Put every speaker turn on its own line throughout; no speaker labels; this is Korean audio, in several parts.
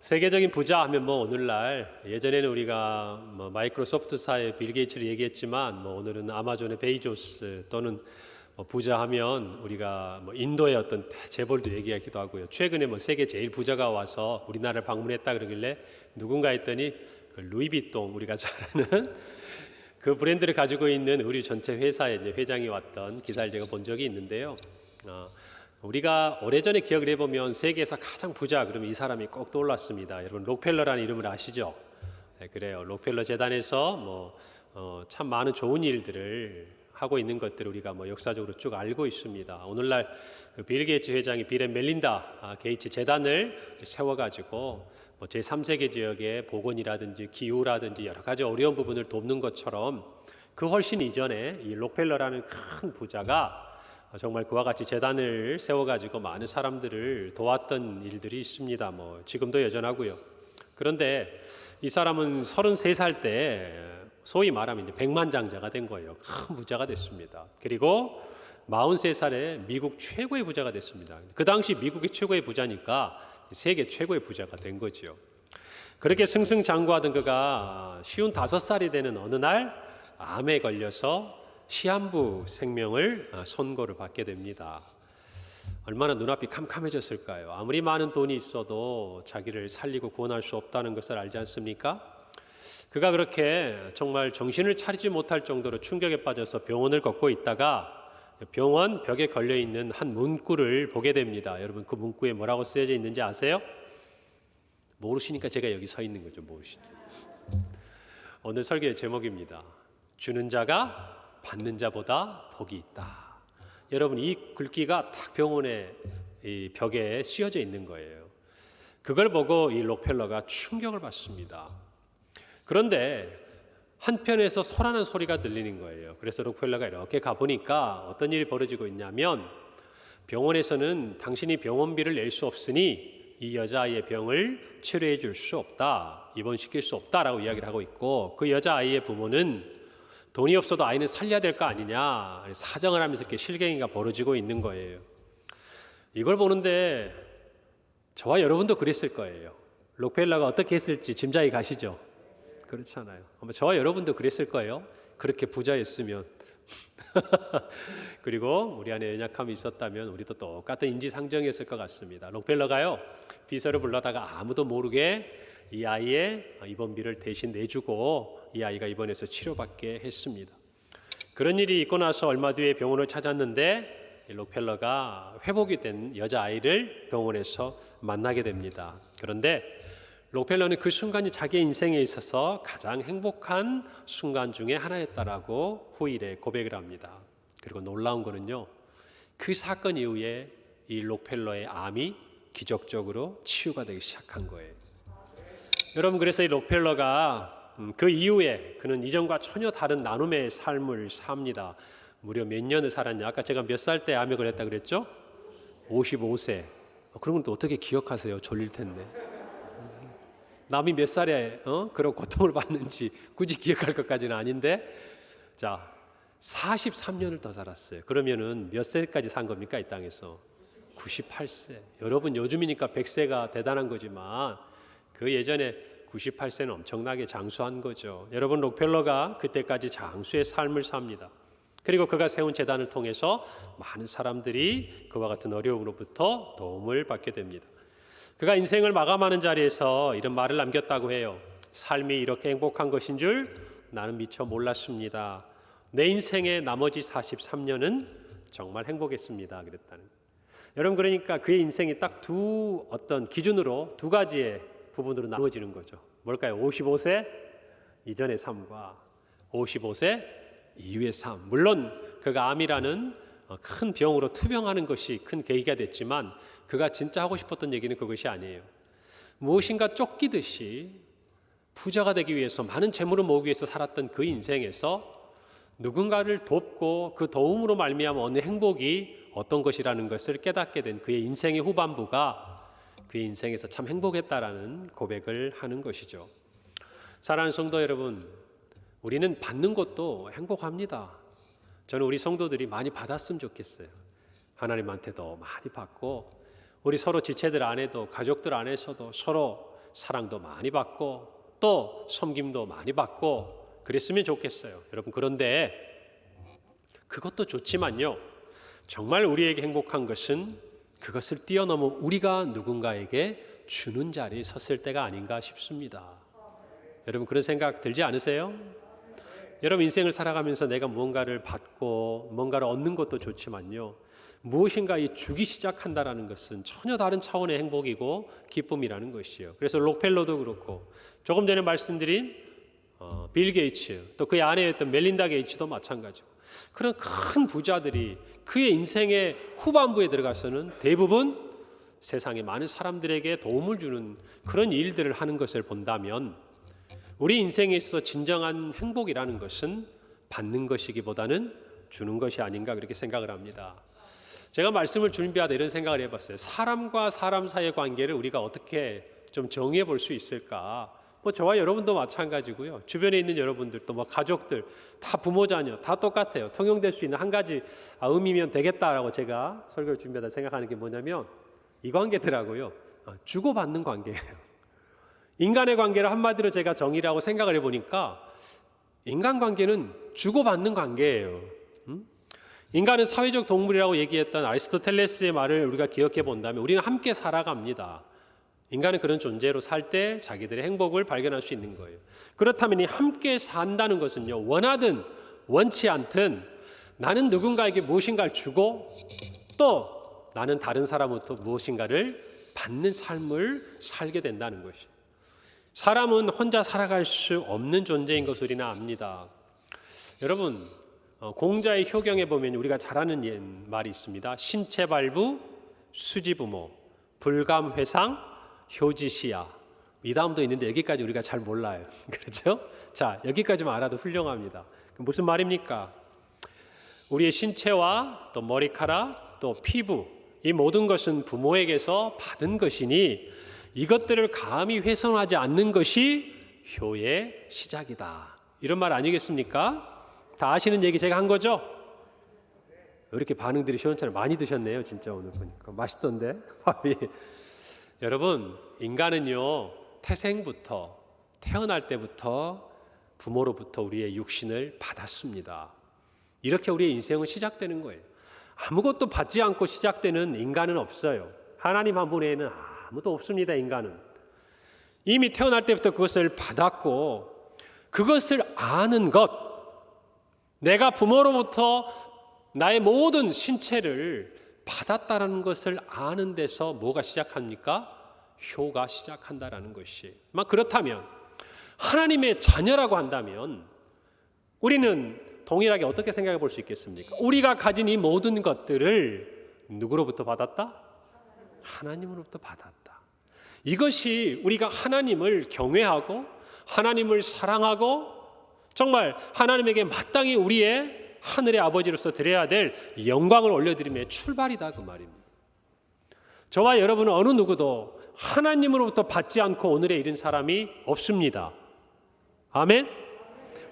세계적인 부자 하면 오늘날 예전에는 우리가 마이크로소프트사의 빌 게이츠를 얘기했지만 오늘은 아마존의 베이조스 또는 부자 하면 우리가 인도의 어떤 재벌도 얘기하기도 하고요. 최근에 세계 제일 부자가 와서 우리나라를 방문했다 그러길래 누군가 했더니 그 루이비통 우리가 잘 아는 그 브랜드를 가지고 있는 우리 전체 회사의 회장이 왔던 기사를 제가 본 적이 있는데요. 우리가 오래전에 기억을 해보면 세계에서 가장 부자 그러면 이 사람이 꼭 떠올랐습니다. 여러분 록펠러라는 이름을 아시죠? 네, 그래요. 록펠러 재단에서 참 많은 좋은 일들을 하고 있는 것들을 우리가 역사적으로 쭉 알고 있습니다. 오늘날 그빌 게이츠 회장이 빌 앤 멜린다 게이츠 재단을 세워가지고 제3세계 지역의 보건이라든지 기후라든지 여러 가지 어려운 부분을 돕는 것처럼 그 훨씬 이전에 이 록펠러라는 큰 부자가 정말 그와 같이 재단을 세워가지고 많은 사람들을 도왔던 일들이 있습니다. 지금도 여전하고요. 그런데 이 사람은 33살 때 소위 말하면 이제 백만장자가 된 거예요. 큰 부자가 됐습니다. 그리고 43살에 미국 최고의 부자가 됐습니다. 그 당시 미국의 최고의 부자니까 세계 최고의 부자가 된 거죠. 그렇게 승승장구하던 그가 55살이 되는 어느 날 암에 걸려서 시한부 생명을 선고를 받게 됩니다. 얼마나 눈앞이 캄캄해졌을까요? 아무리 많은 돈이 있어도 자기를 살리고 구원할 수 없다는 것을 알지 않습니까? 그가 그렇게 정말 정신을 차리지 못할 정도로 충격에 빠져서 병원을 걷고 있다가 병원 벽에 걸려있는 한 문구를 보게 됩니다. 여러분 그 문구에 뭐라고 쓰여져 있는지 아세요? 모르시니까 제가 여기 서 있는 거죠. 모르시니까. 오늘 설교의 제목입니다. 주는 자가 받는 자보다 복이 있다. 여러분 이 글귀가 딱 병원의 이 벽에 씌어져 있는 거예요. 그걸 보고 이 록펠러가 충격을 받습니다. 그런데 한편에서 소란한 소리가 들리는 거예요. 그래서 록펠러가 이렇게 가보니까 어떤 일이 벌어지고 있냐면 병원에서는 당신이 병원비를 낼 수 없으니 이 여자아이의 병을 치료해 줄 수 없다, 입원시킬 수 없다라고 이야기를 하고 있고 그 여자아이의 부모는 돈이 없어도 아이는 살려야 될 거 아니냐 사정을 하면서 이렇게 실갱이가 벌어지고 있는 거예요. 이걸 보는데 저와 여러분도 그랬을 거예요. 록펠러가 어떻게 했을지 짐작이 가시죠? 그렇잖아요. 아마 저와 여러분도 그랬을 거예요. 그렇게 부자였으면 그리고 우리 안에 연약함이 있었다면 우리도 똑같은 인지상정이었을 것 같습니다. 록펠러가요 비서를 불러다가 아무도 모르게 이 아이의 입원비를 대신 내주고 이 아이가 입원해서 치료받게 했습니다. 그런 일이 있고 나서 얼마 뒤에 병원을 찾았는데 록펠러가 회복이 된 여자아이를 병원에서 만나게 됩니다. 그런데 록펠러는 그 순간이 자기의 인생에 있어서 가장 행복한 순간 중에 하나였다라고 후일에 고백을 합니다. 그리고 놀라운 거는요, 그 사건 이후에 이 록펠러의 암이 기적적으로 치유가 되기 시작한 거예요. 여러분 그래서 이 록펠러가 그 이후에 그는 이전과 전혀 다른 나눔의 삶을 삽니다. 무려 몇 년을 살았냐? 아까 제가 몇 살 때 암에 걸렸다 그랬죠? 55세. 그런 건 또 어떻게 기억하세요? 졸릴 텐데. 남이 몇 살에 그런 고통을 받는지 굳이 기억할 것까지는 아닌데, 자 43년을 더 살았어요. 그러면은 몇 세까지 산 겁니까? 이 땅에서 98세. 여러분 요즘이니까 100세가 대단한 거지만 그 예전에 98세는 엄청나게 장수한 거죠. 여러분 록펠러가 그때까지 장수의 삶을 삽니다. 그리고 그가 세운 재단을 통해서 많은 사람들이 그와 같은 어려움으로부터 도움을 받게 됩니다. 그가 인생을 마감하는 자리에서 이런 말을 남겼다고 해요. 삶이 이렇게 행복한 것인 줄 나는 미처 몰랐습니다. 내 인생의 나머지 43년은 정말 행복했습니다. 그랬다는. 여러분 그러니까 그의 인생이 딱 두 어떤 기준으로 두 가지의 부분으로 나누어지는 거죠. 뭘까요? 55세 이전의 삶과 55세 이후의 삶. 물론 그가 암이라는 큰 병으로 투병하는 것이 큰 계기가 됐지만 그가 진짜 하고 싶었던 얘기는 그것이 아니에요. 무엇인가 쫓기듯이 부자가 되기 위해서 많은 재물을 모으기 위해서 살았던 그 인생에서 누군가를 돕고 그 도움으로 말미암아 얻는 행복이 어떤 것이라는 것을 깨닫게 된 그의 인생의 후반부가 그의 인생에서 참 행복했다라는 고백을 하는 것이죠. 사랑하는 성도 여러분, 우리는 받는 것도 행복합니다. 저는 우리 성도들이 많이 받았으면 좋겠어요. 하나님한테도 많이 받고 우리 서로 지체들 안에도 가족들 안에서도 서로 사랑도 많이 받고 또 섬김도 많이 받고 그랬으면 좋겠어요. 여러분, 그런데 그것도 좋지만요, 정말 우리에게 행복한 것은 그것을 뛰어넘어 우리가 누군가에게 주는 자리에 섰을 때가 아닌가 싶습니다. 여러분, 그런 생각 들지 않으세요? 여러분, 인생을 살아가면서 내가 무언가를 받고 뭔가를 얻는 것도 좋지만요, 무엇인가 주기 시작한다라는 것은 전혀 다른 차원의 행복이고 기쁨이라는 것이요. 그래서 록펠러도 그렇고 조금 전에 말씀드린 빌 게이츠, 또 그의 아내였던 멜린다 게이츠도 마찬가지고, 그런 큰 부자들이 그의 인생의 후반부에 들어가서는 대부분 세상의 많은 사람들에게 도움을 주는 그런 일들을 하는 것을 본다면, 우리 인생에 있어 진정한 행복이라는 것은 받는 것이기보다는 주는 것이 아닌가, 그렇게 생각을 합니다. 제가 말씀을 준비하다 이런 생각을 해봤어요. 사람과 사람 사이의 관계를 우리가 어떻게 좀 정의해 볼 수 있을까? 저와 여러분도 마찬가지고요, 주변에 있는 여러분들도 가족들 다 부모 자녀 다 똑같아요. 통용될 수 있는 한 가지 의미면 되겠다라고 제가 설교를 준비하다 생각하는 게 뭐냐면 이 관계더라고요. 주고받는 관계예요. 인간의 관계를 한마디로 제가 정의라고 생각을 해보니까 인간관계는 주고받는 관계예요. 인간은 사회적 동물이라고 얘기했던 아리스토텔레스의 말을 우리가 기억해 본다면 우리는 함께 살아갑니다. 인간은 그런 존재로 살 때 자기들의 행복을 발견할 수 있는 거예요. 그렇다면 이 함께 산다는 것은요, 원하든 원치 않든 나는 누군가에게 무엇인가를 주고 또 나는 다른 사람으로부터 무엇인가를 받는 삶을 살게 된다는 것이에요. 사람은 혼자 살아갈 수 없는 존재인 것을 우리는 압니다. 여러분, 공자의 효경에 보면 우리가 잘 아는 말이 있습니다. 신체발부, 수지부모, 불감회상, 효지시야. 이 다음도 있는데 여기까지 우리가 잘 몰라요. 그렇죠? 자, 여기까지만 알아도 훌륭합니다. 무슨 말입니까? 우리의 신체와 또 머리카락, 또 피부, 이 모든 것은 부모에게서 받은 것이니 이것들을 감히 훼손하지 않는 것이 효의 시작이다. 이런 말 아니겠습니까? 다 아시는 얘기 제가 한 거죠? 왜 이렇게 반응들이 시원찮아요? 많이 드셨네요, 진짜 오늘 보니까. 맛있던데, 밥이. 여러분, 인간은요, 태생부터, 태어날 때부터 부모로부터 우리의 육신을 받았습니다. 이렇게 우리의 인생은 시작되는 거예요. 아무것도 받지 않고 시작되는 인간은 없어요. 하나님 한 분 외에는 아무도 없습니다. 인간은 이미 태어날 때부터 그것을 받았고, 그것을 아는 것, 내가 부모로부터 나의 모든 신체를 받았다라는 것을 아는 데서 뭐가 시작합니까? 효가 시작한다라는 것이. 그렇다면 하나님의 자녀라고 한다면 우리는 동일하게 어떻게 생각해 볼 수 있겠습니까? 우리가 가진 이 모든 것들을 누구로부터 받았다? 하나님으로부터 받았다. 이것이 우리가 하나님을 경외하고 하나님을 사랑하고 정말 하나님에게 마땅히 우리의 하늘의 아버지로서 드려야 될 영광을 올려드림의 출발이다, 그 말입니다. 저와 여러분은 어느 누구도 하나님으로부터 받지 않고 오늘에 이른 사람이 없습니다. 아멘.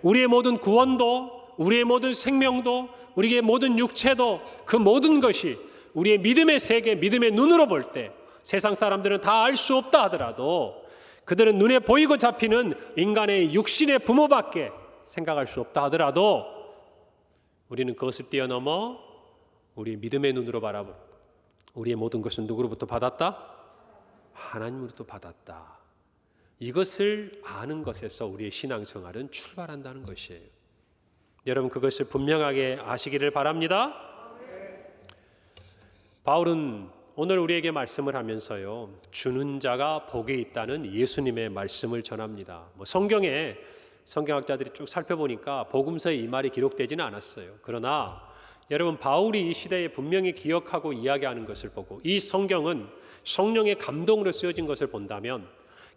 우리의 모든 구원도, 우리의 모든 생명도, 우리의 모든 육체도, 그 모든 것이 우리의 믿음의 세계, 믿음의 눈으로 볼 때 세상 사람들은 다 알 수 없다 하더라도 그들은 눈에 보이고 잡히는 인간의 육신의 부모밖에 생각할 수 없다 하더라도 우리는 그것을 뛰어넘어 우리의 믿음의 눈으로 바라보 우리의 모든 것은 누구로부터 받았다? 하나님으로부터 받았다. 이것을 아는 것에서 우리의 신앙생활은 출발한다는 것이에요. 여러분, 그것을 분명하게 아시기를 바랍니다. 바울은 오늘 우리에게 말씀을 하면서요, 주는 자가 복이 있다는 예수님의 말씀을 전합니다. 성경에 성경학자들이 쭉 살펴보니까 복음서에 이 말이 기록되지는 않았어요. 그러나 여러분, 바울이 이 시대에 분명히 기억하고 이야기하는 것을 보고 이 성경은 성령의 감동으로 쓰여진 것을 본다면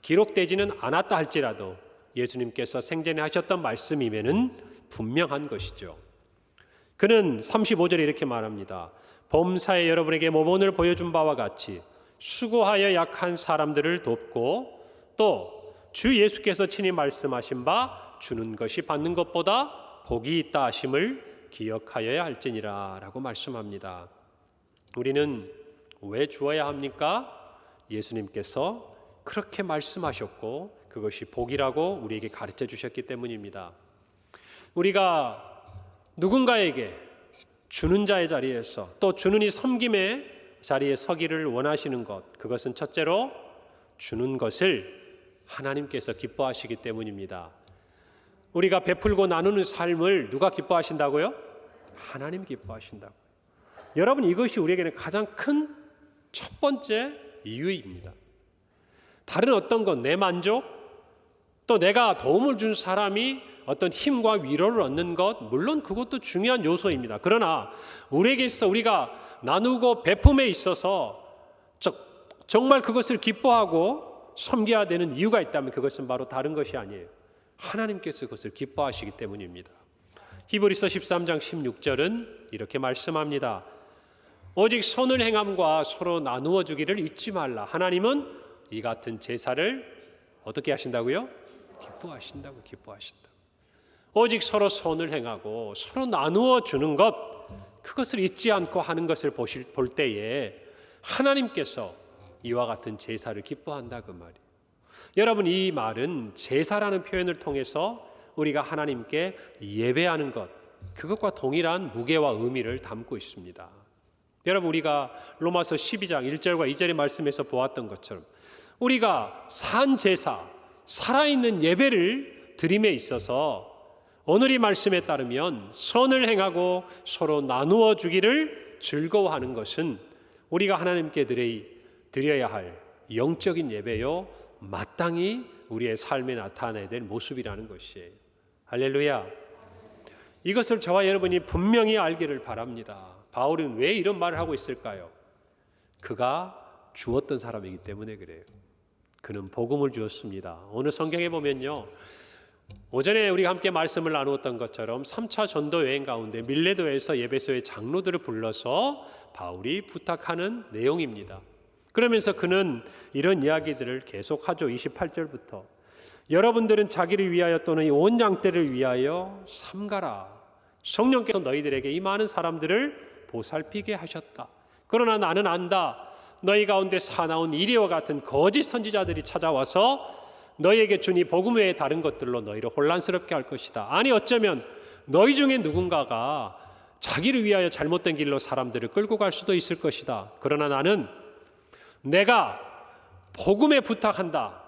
기록되지는 않았다 할지라도 예수님께서 생전에 하셨던 말씀이면은 분명한 것이죠. 그는 35절에 이렇게 말합니다. 범사에 여러분에게 모본을 보여준 바와 같이 수고하여 약한 사람들을 돕고 또 주 예수께서 친히 말씀하신 바 주는 것이 받는 것보다 복이 있다 하심을 기억하여야 할지니라 라고 말씀합니다. 우리는 왜 주어야 합니까? 예수님께서 그렇게 말씀하셨고 그것이 복이라고 우리에게 가르쳐 주셨기 때문입니다. 우리가 누군가에게 주는 자의 자리에서 또 주는 이 섬김의 자리에 서기를 원하시는 것, 그것은 첫째로 주는 것을 하나님께서 기뻐하시기 때문입니다. 우리가 베풀고 나누는 삶을 누가 기뻐하신다고요? 하나님 기뻐하신다고. 여러분, 이것이 우리에게는 가장 큰 첫 번째 이유입니다. 다른 어떤 것, 내 만족, 또 내가 도움을 준 사람이 어떤 힘과 위로를 얻는 것, 물론 그것도 중요한 요소입니다. 그러나 우리에게 있어 우리가 나누고 베품에 있어서 정말 그것을 기뻐하고 섬겨야 되는 이유가 있다면 그것은 바로 다른 것이 아니에요. 하나님께서 그것을 기뻐하시기 때문입니다. 히브리서 13장 16절은 이렇게 말씀합니다. 오직 선을 행함과 서로 나누어 주기를 잊지 말라. 하나님은 이 같은 제사를 어떻게 하신다고요? 기뻐하신다고. 오직 서로 선을 행하고 서로 나누어 주는 것, 그것을 잊지 않고 하는 것을 볼 때에 하나님께서 이와 같은 제사를 기뻐한다 그 말이에요. 여러분, 이 말은 제사라는 표현을 통해서 우리가 하나님께 예배하는 것, 그것과 동일한 무게와 의미를 담고 있습니다. 여러분, 우리가 로마서 12장 1절과 2절의 말씀에서 보았던 것처럼 우리가 산 제사, 살아있는 예배를 드림에 있어서 오늘 이 말씀에 따르면 선을 행하고 서로 나누어 주기를 즐거워하는 것은 우리가 하나님께 드려야 할 영적인 예배요, 마땅히 우리의 삶에 나타나야 될 모습이라는 것이에요. 할렐루야. 이것을 저와 여러분이 분명히 알기를 바랍니다. 바울은 왜 이런 말을 하고 있을까요? 그가 주었던 사람이기 때문에 그래요. 그는 복음을 주었습니다. 오늘 성경에 보면요, 오전에 우리가 함께 말씀을 나누었던 것처럼 3차 전도 여행 가운데 밀레도에서 예배소의 장로들을 불러서 바울이 부탁하는 내용입니다. 그러면서 그는 이런 이야기들을 계속하죠. 28절부터 여러분들은 자기를 위하여 또는 이 온 양떼를 위하여 삼가라. 성령께서 너희들에게 이 많은 사람들을 보살피게 하셨다. 그러나 나는 안다. 너희 가운데 사나운 이리와 같은 거짓 선지자들이 찾아와서 너희에게 주니 복음 외에 다른 것들로 너희를 혼란스럽게 할 것이다. 아니 어쩌면 너희 중에 누군가가 자기를 위하여 잘못된 길로 사람들을 끌고 갈 수도 있을 것이다. 그러나 나는 내가 복음에 부탁한다.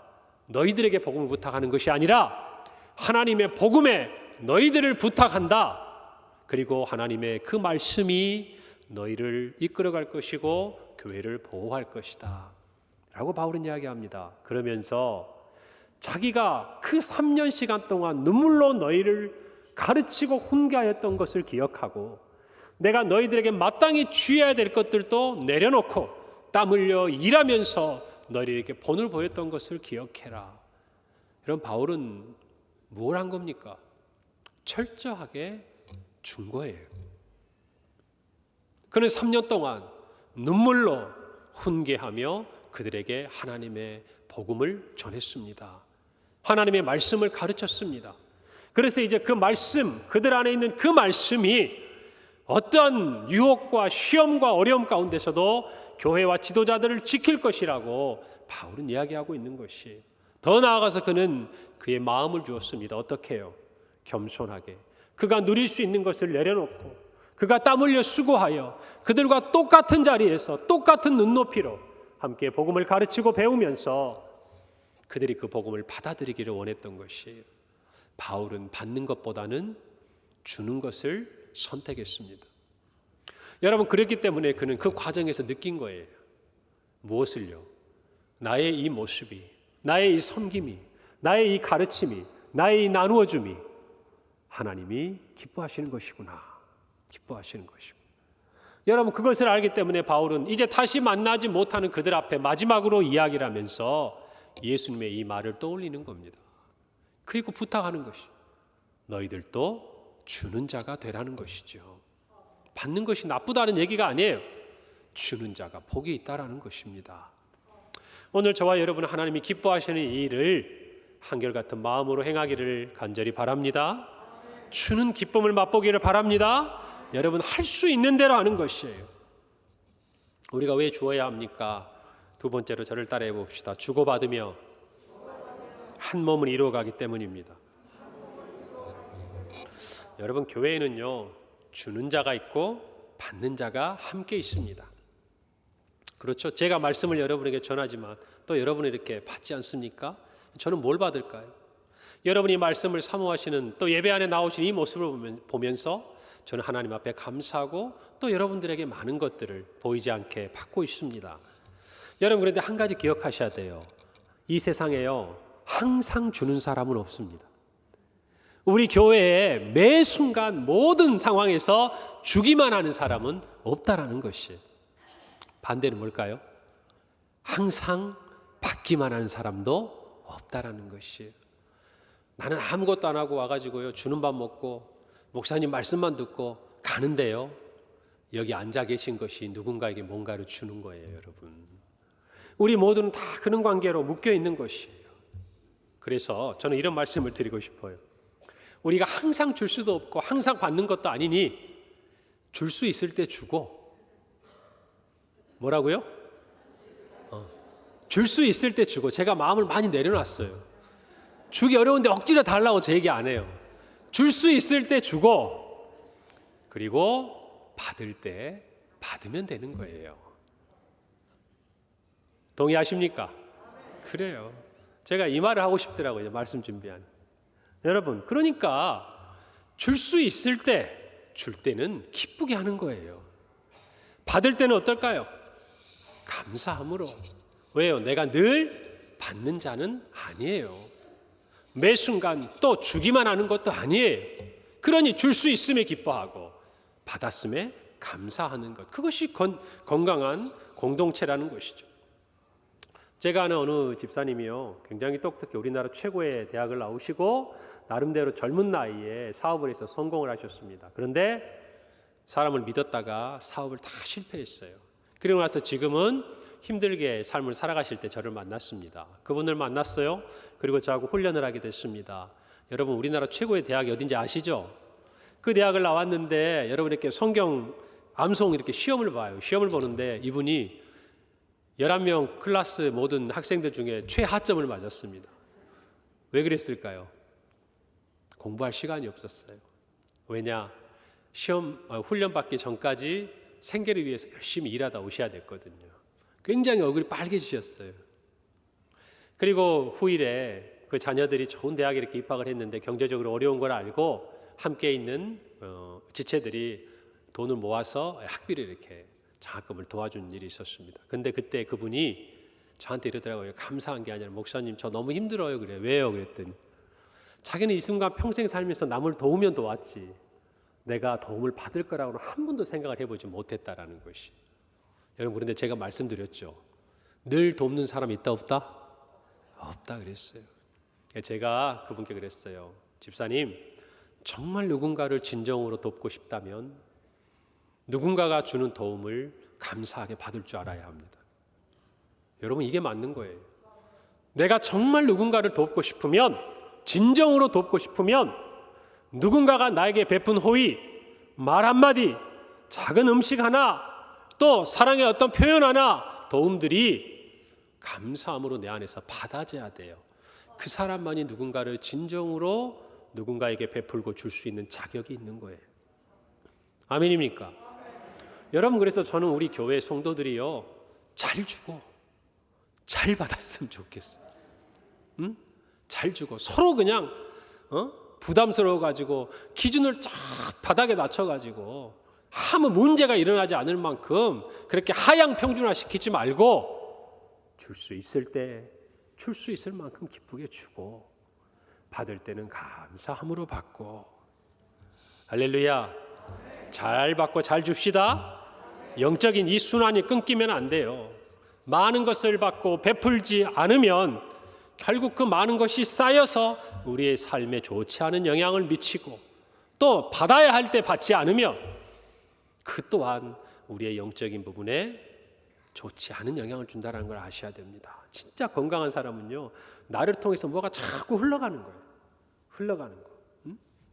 너희들에게 복음을 부탁하는 것이 아니라 하나님의 복음에 너희들을 부탁한다. 그리고 하나님의 그 말씀이 너희를 이끌어갈 것이고 교회를 보호할 것이다 라고 바울은 이야기합니다. 그러면서 자기가 그 3년 시간 동안 눈물로 너희를 가르치고 훈계하였던 것을 기억하고 내가 너희들에게 마땅히 주어야 될 것들도 내려놓고 땀 흘려 일하면서 너희에게 본을 보였던 것을 기억해라. 그럼 바울은 뭘 한 겁니까? 철저하게 준 거예요. 그는 3년 동안 눈물로 훈계하며 그들에게 하나님의 복음을 전했습니다. 하나님의 말씀을 가르쳤습니다. 그래서 이제 그 말씀, 그들 안에 있는 그 말씀이 어떤 유혹과 시험과 어려움 가운데서도 교회와 지도자들을 지킬 것이라고 바울은 이야기하고 있는 것이, 더 나아가서 그는 그의 마음을 주었습니다. 어떻게 해요? 겸손하게 그가 누릴 수 있는 것을 내려놓고 그가 땀 흘려 수고하여 그들과 똑같은 자리에서 똑같은 눈높이로 함께 복음을 가르치고 배우면서 그들이 그 복음을 받아들이기를 원했던 것이, 바울은 받는 것보다는 주는 것을 선택했습니다. 여러분, 그랬기 때문에 그는 그 과정에서 느낀 거예요. 무엇을요? 나의 이 모습이, 나의 이 섬김이, 나의 이 가르침이, 나의 이 나누어줌이 하나님이 기뻐하시는 것이구나. 기뻐하시는 것이구나. 여러분, 그것을 알기 때문에 바울은 이제 다시 만나지 못하는 그들 앞에 마지막으로 이야기를 하면서 예수님의 이 말을 떠올리는 겁니다. 그리고 부탁하는 것이 너희들도 주는 자가 되라는 것이죠. 받는 것이 나쁘다는 얘기가 아니에요. 주는 자가 복이 있다라는 것입니다. 오늘 저와 여러분은 하나님이 기뻐하시는 이 일을 한결같은 마음으로 행하기를 간절히 바랍니다. 주는 기쁨을 맛보기를 바랍니다. 여러분, 할 수 있는 대로 하는 것이에요. 우리가 왜 주어야 합니까? 두 번째로 저를 따라해 봅시다. 주고받으며 한 몸을 이루어가기 때문입니다. 여러분, 교회에는요, 주는 자가 있고 받는 자가 함께 있습니다. 그렇죠? 제가 말씀을 여러분에게 전하지만 또 여러분이 이렇게 받지 않습니까? 저는 뭘 받을까요? 여러분이 말씀을 사모하시는 또 예배 안에 나오신 이 모습을 보면서 저는 하나님 앞에 감사하고 또 여러분들에게 많은 것들을 보이지 않게 받고 있습니다. 여러분, 그런데 한 가지 기억하셔야 돼요. 이 세상에요, 항상 주는 사람은 없습니다. 우리 교회에 매 순간 모든 상황에서 주기만 하는 사람은 없다라는 것이. 반대는 뭘까요? 항상 받기만 하는 사람도 없다라는 것이. 나는 아무것도 안 하고 와가지고요, 주는 밥 먹고 목사님 말씀만 듣고 가는데요, 여기 앉아 계신 것이 누군가에게 뭔가를 주는 거예요. 여러분, 우리 모두는 다 그런 관계로 묶여 있는 것이에요. 그래서 저는 이런 말씀을 드리고 싶어요. 우리가 항상 줄 수도 없고 항상 받는 것도 아니니 줄 수 있을 때 주고. 뭐라고요? 줄 수 있을 때 주고. 제가 마음을 많이 내려놨어요. 주기 어려운데 억지로 달라고 제 얘기 안 해요. 줄 수 있을 때 주고, 그리고 받을 때 받으면 되는 거예요. 동의하십니까? 그래요. 제가 이 말을 하고 싶더라고요. 말씀 준비한. 여러분, 그러니까 줄 수 있을 때 줄 때는 기쁘게 하는 거예요. 받을 때는 어떨까요? 감사함으로. 왜요? 내가 늘 받는 자는 아니에요. 매 순간 또 주기만 하는 것도 아니에요. 그러니 줄 수 있음에 기뻐하고 받았음에 감사하는 것, 그것이 건강한 공동체라는 것이죠. 제가 아는 어느 집사님이요, 굉장히 똑똑히 우리나라 최고의 대학을 나오시고 나름대로 젊은 나이에 사업을 해서 성공을 하셨습니다. 그런데 사람을 믿었다가 사업을 다 실패했어요. 그리고 나서 지금은 힘들게 삶을 살아가실 때 저를 만났습니다. 그분을 만났어요. 그리고 저하고 훈련을 하게 됐습니다. 여러분, 우리나라 최고의 대학이 어딘지 아시죠? 그 대학을 나왔는데 여러분, 이렇게 성경 암송 이렇게 시험을 봐요. 시험을 보는데 이분이 11명 클래스 모든 학생들 중에 최하점을 맞았습니다. 왜 그랬을까요? 공부할 시간이 없었어요. 왜냐? 훈련 받기 전까지 생계를 위해서 열심히 일하다 오셔야 됐거든요. 굉장히 얼굴이 빨개지셨어요. 그리고 후일에 그 자녀들이 좋은 대학에 이렇게 입학을 했는데 경제적으로 어려운 걸 알고 함께 있는 지체들이 돈을 모아서 학비를 이렇게 장학금을 도와준 일이 있었습니다. 근데 그때 그분이 저한테 이러더라고요. 감사한 게 아니라, 목사님 저 너무 힘들어요. 그래. 왜요? 그랬더니 자기는 이 순간 평생 살면서 남을 도우면 도왔지 내가 도움을 받을 거라고는 한 번도 생각을 해보지 못했다라는 것이. 여러분, 그런데 제가 말씀드렸죠. 늘 돕는 사람 있다 없다? 없다 그랬어요. 제가 그분께 그랬어요. 집사님, 정말 누군가를 진정으로 돕고 싶다면 누군가가 주는 도움을 감사하게 받을 줄 알아야 합니다. 여러분, 이게 맞는 거예요. 내가 정말 누군가를 돕고 싶으면, 진정으로 돕고 싶으면 누군가가 나에게 베푼 호의, 말 한마디, 작은 음식 하나, 또 사랑의 어떤 표현 하나, 도움들이 감사함으로 내 안에서 받아져야 돼요. 그 사람만이 누군가를 진정으로 누군가에게 베풀고 줄 수 있는 자격이 있는 거예요. 아멘입니까? 여러분, 그래서 저는 우리 교회 성도들이요, 잘 주고 잘 받았으면 좋겠어요. 응? 잘 주고 서로 그냥 부담스러워가지고 기준을 쫙 바닥에 낮춰가지고 아무 문제가 일어나지 않을 만큼 그렇게 하향 평준화시키지 말고 줄 수 있을 때 줄 수 있을 만큼 기쁘게 주고 받을 때는 감사함으로 받고. 할렐루야. 잘 받고 잘 줍시다. 영적인 이 순환이 끊기면 안 돼요. 많은 것을 받고 베풀지 않으면 결국 그 많은 것이 쌓여서 우리의 삶에 좋지 않은 영향을 미치고, 또 받아야 할 때 받지 않으면 그 또한 우리의 영적인 부분에 좋지 않은 영향을 준다는 걸 아셔야 됩니다. 진짜 건강한 사람은요, 나를 통해서 뭐가 자꾸 흘러가는 거예요. 흘러가는 거.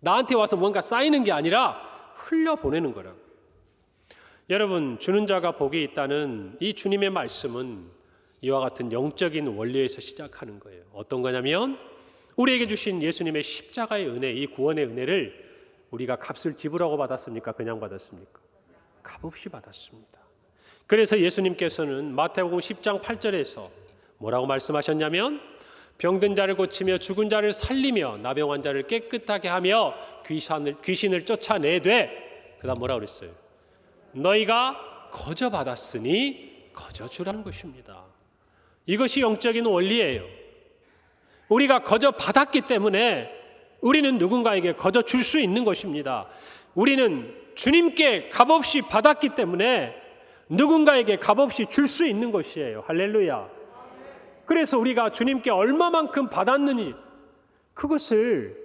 나한테 와서 뭔가 쌓이는 게 아니라 흘려보내는 거라고요. 여러분, 주는 자가 복이 있다는 이 주님의 말씀은 이와 같은 영적인 원리에서 시작하는 거예요. 어떤 거냐면 우리에게 주신 예수님의 십자가의 은혜, 이 구원의 은혜를 우리가 값을 지불하고 받았습니까? 그냥 받았습니까? 값없이 받았습니다. 그래서 예수님께서는 마태복음 10장 8절에서 뭐라고 말씀하셨냐면 병든 자를 고치며 죽은 자를 살리며 나병 환자를 깨끗하게 하며 귀신을 쫓아내되 그다음 뭐라고 그랬어요? 너희가 거저 받았으니 거저 주라는 것입니다. 이것이 영적인 원리예요. 우리가 거저 받았기 때문에 우리는 누군가에게 거저 줄 수 있는 것입니다. 우리는 주님께 값없이 받았기 때문에 누군가에게 값없이 줄 수 있는 것이에요. 할렐루야. 그래서 우리가 주님께 얼마만큼 받았느니 그것을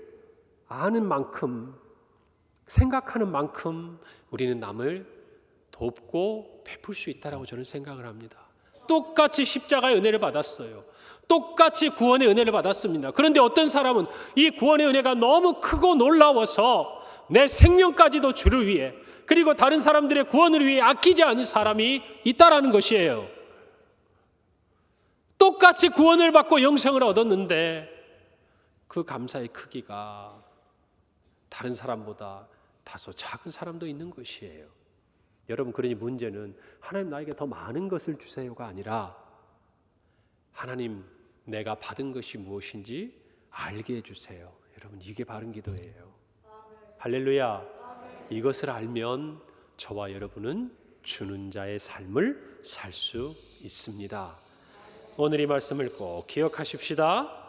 아는 만큼, 생각하는 만큼 우리는 남을 돕고 베풀 수 있다라고 저는 생각을 합니다. 똑같이 십자가의 은혜를 받았어요. 똑같이 구원의 은혜를 받았습니다. 그런데 어떤 사람은 이 구원의 은혜가 너무 크고 놀라워서 내 생명까지도 주를 위해, 그리고 다른 사람들의 구원을 위해 아끼지 않은 사람이 있다라는 것이에요. 똑같이 구원을 받고 영생을 얻었는데 그 감사의 크기가 다른 사람보다 다소 작은 사람도 있는 것이에요. 여러분, 그러니 문제는 하나님 나에게 더 많은 것을 주세요가 아니라 하나님 내가 받은 것이 무엇인지 알게 해주세요. 여러분, 이게 바른 기도예요. 할렐루야. 이것을 알면 저와 여러분은 주는 자의 삶을 살 수 있습니다. 오늘 이 말씀을 꼭 기억하십시다.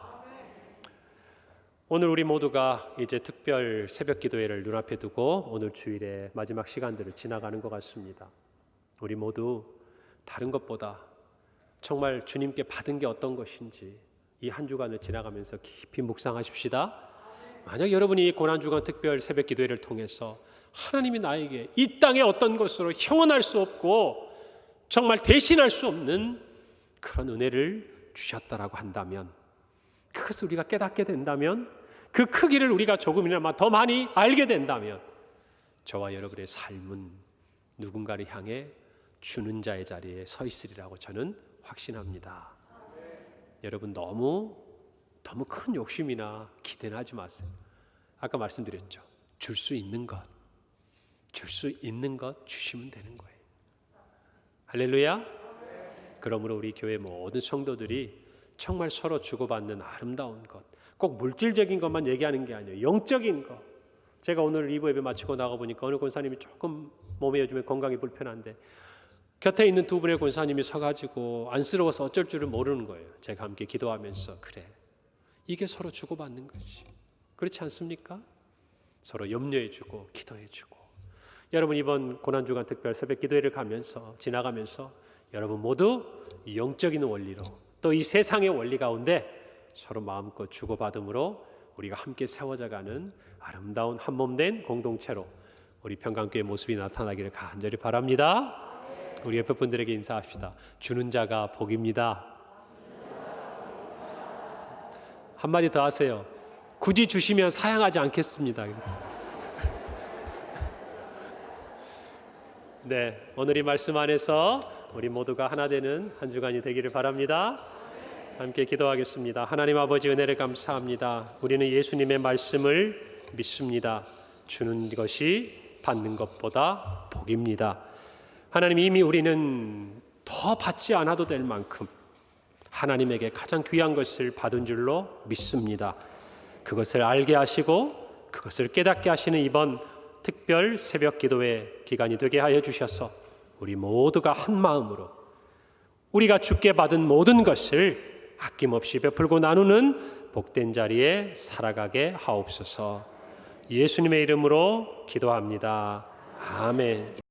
오늘 우리 모두가 이제 특별 새벽 기도회를 눈앞에 두고 오늘 주일의 마지막 시간들을 지나가는 것 같습니다. 우리 모두 다른 것보다 정말 주님께 받은 게 어떤 것인지 이 한 주간을 지나가면서 깊이 묵상하십시다. 만약 여러분이 이 고난주간 특별 새벽 기도회를 통해서 하나님이 나에게 이 땅의 어떤 것으로 형언할 수 없고 정말 대신할 수 없는 그런 은혜를 주셨다라고 한다면, 그것을 우리가 깨닫게 된다면, 그 크기를 우리가 조금이나마 더 많이 알게 된다면 저와 여러분의 삶은 누군가를 향해 주는 자의 자리에 서 있으리라고 저는 확신합니다. 여러분, 너무 큰 욕심이나 기대는 하지 마세요. 아까 말씀드렸죠. 줄 수 있는 것 주시면 되는 거예요. 할렐루야. 그러므로 우리 교회 모든 성도들이 정말 서로 주고받는 아름다운 것, 꼭 물질적인 것만 얘기하는 게 아니에요. 영적인 것. 제가 오늘 2부 예배 마치고 나가보니까 어느 권사님이 조금 몸에 요즘에 건강이 불편한데 곁에 있는 두 분의 권사님이 서가지고 안쓰러워서 어쩔 줄을 모르는 거예요. 제가 함께 기도하면서 그래, 이게 서로 주고받는 거지. 그렇지 않습니까? 서로 염려해주고 기도해주고. 여러분, 이번 고난주간 특별 새벽 기도회를 지나가면서 여러분 모두 영적인 원리로, 또 이 세상의 원리 가운데 서로 마음껏 주고받음으로 우리가 함께 세워져가는 아름다운 한몸된 공동체로 우리 평강교회 모습이 나타나기를 간절히 바랍니다. 우리 옆에 분들에게 인사합시다. 주는 자가 복입니다. 한마디 더 하세요. 굳이 주시면 사양하지 않겠습니다. 네, 오늘 이 말씀 안에서 우리 모두가 하나 되는 한 주간이 되기를 바랍니다. 함께 기도하겠습니다. 하나님 아버지, 은혜를 감사합니다. 우리는 예수님의 말씀을 믿습니다. 주는 것이 받는 것보다 복입니다. 하나님, 이미 우리는 더 받지 않아도 될 만큼 하나님에게 가장 귀한 것을 받은 줄로 믿습니다. 그것을 알게 하시고 그것을 깨닫게 하시는 이번 특별 새벽 기도회 기간이 되게 하여 주셔서 우리 모두가 한 마음으로 우리가 주께 받은 모든 것을 아낌없이 베풀고 나누는 복된 자리에 살아가게 하옵소서. 예수님의 이름으로 기도합니다. 아멘.